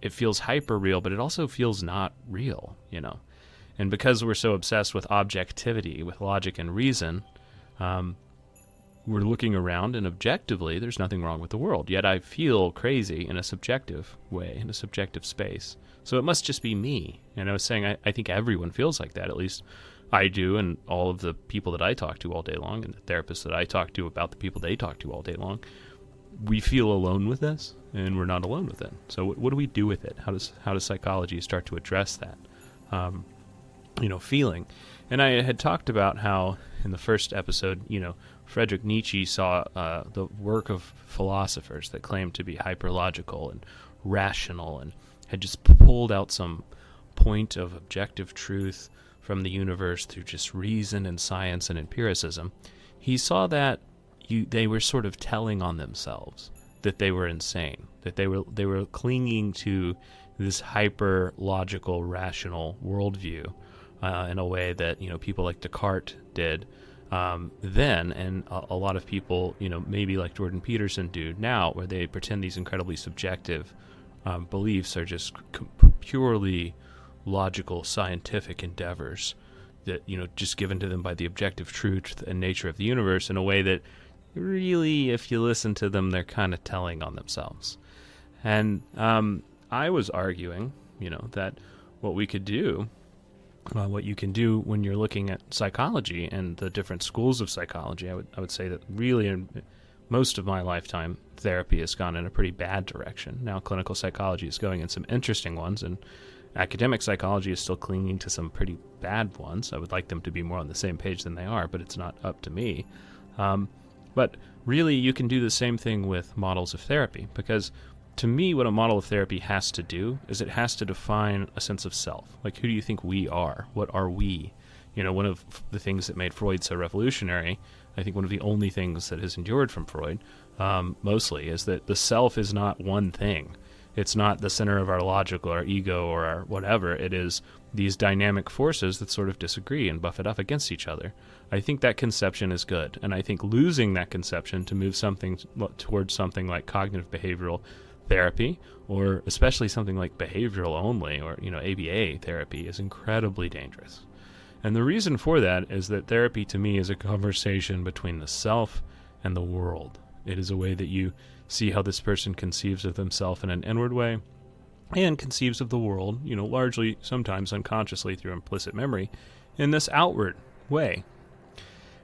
it feels hyper real, but it also feels not real, And because we're so obsessed with objectivity, with logic and reason, we're looking around and objectively there's nothing wrong with the world. Yet I feel crazy in a subjective way, in a subjective space. So it must just be me. And I was saying I think everyone feels like that, at least I do, and all of the people that I talk to all day long, and the therapists that I talk to about the people they talk to all day long. We feel alone with this, and we're not alone with it. So what do we do with it? How does psychology start to address that, feeling? And I had talked about how in the first episode, Friedrich Nietzsche saw the work of philosophers that claimed to be hyperlogical and rational and had just pulled out some point of objective truth from the universe through just reason and science and empiricism. He saw that they were sort of telling on themselves that they were insane, that they were clinging to this hyper logical, rational worldview in a way that people like Descartes did then, and a lot of people maybe like Jordan Peterson do now, where they pretend these incredibly subjective beliefs are just purely logical, scientific endeavors that just given to them by the objective truth and nature of the universe in a way that really, if you listen to them, they're kind of telling on themselves. And I was arguing, that what we could do, what you can do when you're looking at psychology and the different schools of psychology, I would say that really in most of my lifetime, therapy has gone in a pretty bad direction. Now clinical psychology is going in some interesting ones, and academic psychology is still clinging to some pretty bad ones. I would like them to be more on the same page than they are, but it's not up to me. But really, you can do the same thing with models of therapy, because to me, what a model of therapy has to do is it has to define a sense of self. Like, who do you think we are? What are we? One of the things that made Freud so revolutionary, I think one of the only things that has endured from Freud, mostly, is that the self is not one thing. It's not the center of our logic or our ego or our whatever. It is these dynamic forces that sort of disagree and buff it up against each other. I think that conception is good, and I think losing that conception to move something towards something like cognitive behavioral therapy, or especially something like behavioral only, or ABA therapy, is incredibly dangerous. And the reason for that is that therapy to me is a conversation between the self and the world. It is a way that you see how this person conceives of themselves in an inward way and conceives of the world, largely sometimes unconsciously through implicit memory, in this outward way.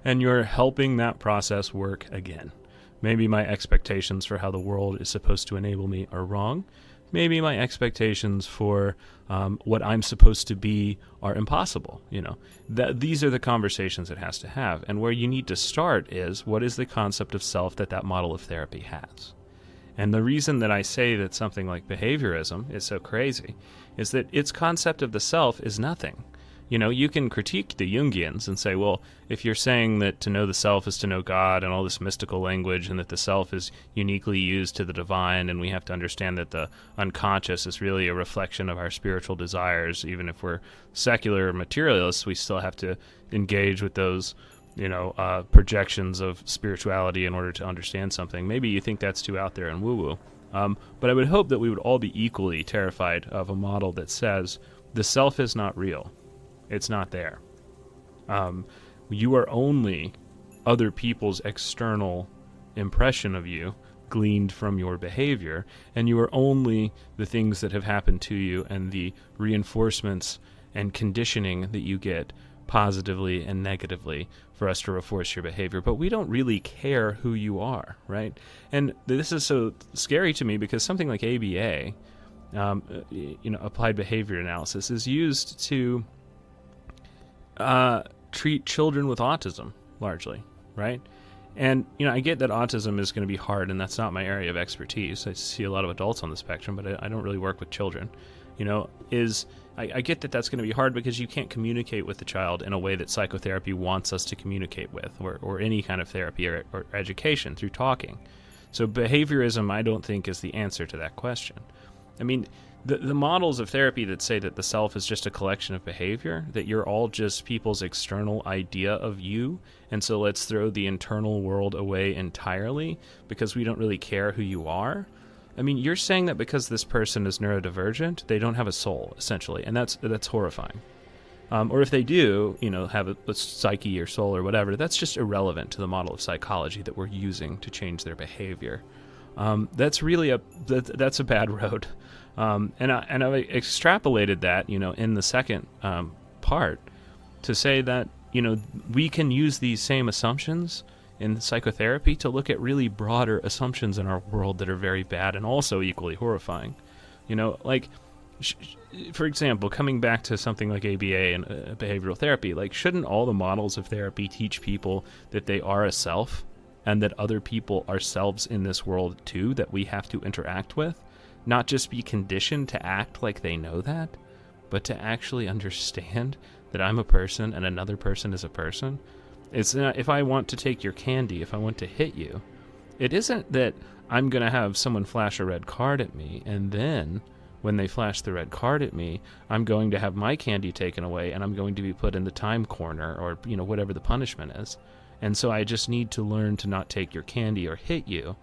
And you're helping that process work again. Maybe my expectations for how the world is supposed to enable me are wrong. Maybe my expectations for what I'm supposed to be are impossible. These are the conversations it has to have. And where you need to start is, what is the concept of self that model of therapy has? And the reason that I say that something like behaviorism is so crazy is that its concept of the self is nothing. You can critique the Jungians and say, well, if you're saying that to know the self is to know God and all this mystical language, and that the self is uniquely used to the divine, and we have to understand that the unconscious is really a reflection of our spiritual desires, even if we're secular materialists, we still have to engage with those projections of spirituality in order to understand something. Maybe you think that's too out there and woo-woo. But I would hope that we would all be equally terrified of a model that says the self is not real. It's not there. You are only other people's external impression of you gleaned from your behavior, and you are only the things that have happened to you and the reinforcements and conditioning that you get positively and negatively for us to reinforce your behavior. But we don't really care who you are, right? And this is so scary to me because something like ABA, applied behavior analysis, is used to treat children with autism, largely, right? And, I get that autism is going to be hard, and that's not my area of expertise. I see a lot of adults on the spectrum, but I don't really work with children. I get that that's going to be hard because you can't communicate with the child in a way that psychotherapy wants us to communicate with, or any kind of therapy or education through talking. So behaviorism, I don't think, is the answer to that question. I mean, the models of therapy that say that the self is just a collection of behavior, that you're all just people's external idea of you, and so let's throw the internal world away entirely because we don't really care who you are. I mean, you're saying that because this person is neurodivergent, they don't have a soul, essentially, and that's horrifying. Or if they do, have a psyche or soul or whatever, that's just irrelevant to the model of psychology that we're using to change their behavior. That's really that's a bad road. And I extrapolated that, in the second part to say that, we can use these same assumptions in psychotherapy to look at really broader assumptions in our world that are very bad and also equally horrifying. For example, coming back to something like ABA and behavioral therapy, shouldn't all the models of therapy teach people that they are a self and that other people are selves in this world too, that we have to interact with? Not just be conditioned to act like they know that, but to actually understand that I'm a person and another person is a person. It's not, if I want to take your candy, if I want to hit you, it isn't that I'm going to have someone flash a red card at me, and then when they flash the red card at me, I'm going to have my candy taken away and I'm going to be put in the time corner or, whatever the punishment is. And so I just need to learn to not take your candy or hit you.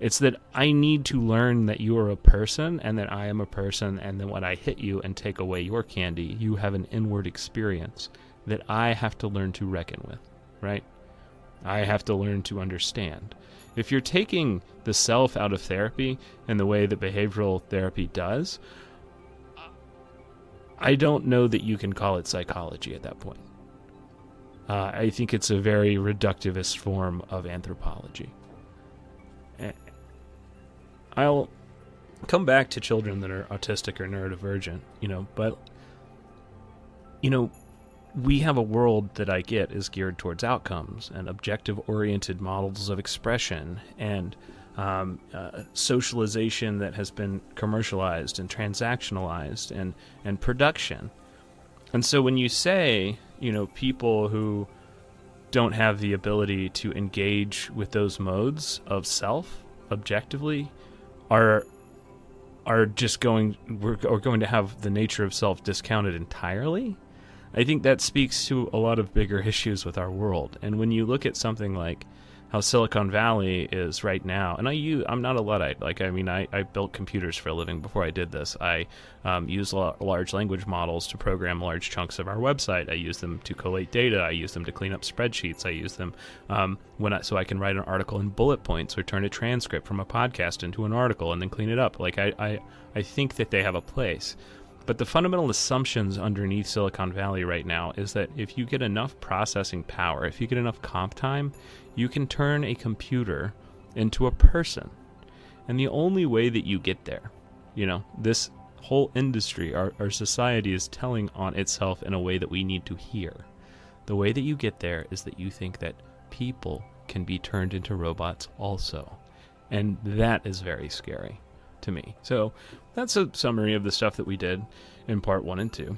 It's that I need to learn that you are a person and that I am a person, and then when I hit you and take away your candy, you have an inward experience that I have to learn to reckon with, right? I have to learn to understand. If you're taking the self out of therapy in the way that behavioral therapy does, I don't know that you can call it psychology at that point. I think it's a very reductivist form of anthropology. I'll come back to children that are autistic or neurodivergent, but, we have a world that I get is geared towards outcomes and objective-oriented models of expression and socialization that has been commercialized and transactionalized and production. And so when you say, people who don't have the ability to engage with those modes of self objectively are just going to have the nature of self discounted entirely, I think that speaks to a lot of bigger issues with our world. And when you look at something like how Silicon Valley is right now, and I'm not a Luddite. I built computers for a living before I did this. I use large language models to program large chunks of our website. I use them to collate data. I use them to clean up spreadsheets. I use them so I can write an article in bullet points or turn a transcript from a podcast into an article and then clean it up. I think that they have a place. But the fundamental assumptions underneath Silicon Valley right now is that if you get enough processing power, if you get enough comp time, you can turn a computer into a person. And the only way that you get there, this whole industry, our society is telling on itself in a way that we need to hear. The way that you get there is that you think that people can be turned into robots also. And that is very scary to me. So that's a summary of the stuff that we did in part 1 and 2.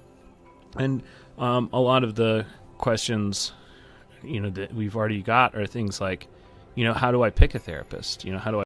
And a lot of the questions, that we've already got are things like, how do I pick a therapist? How do I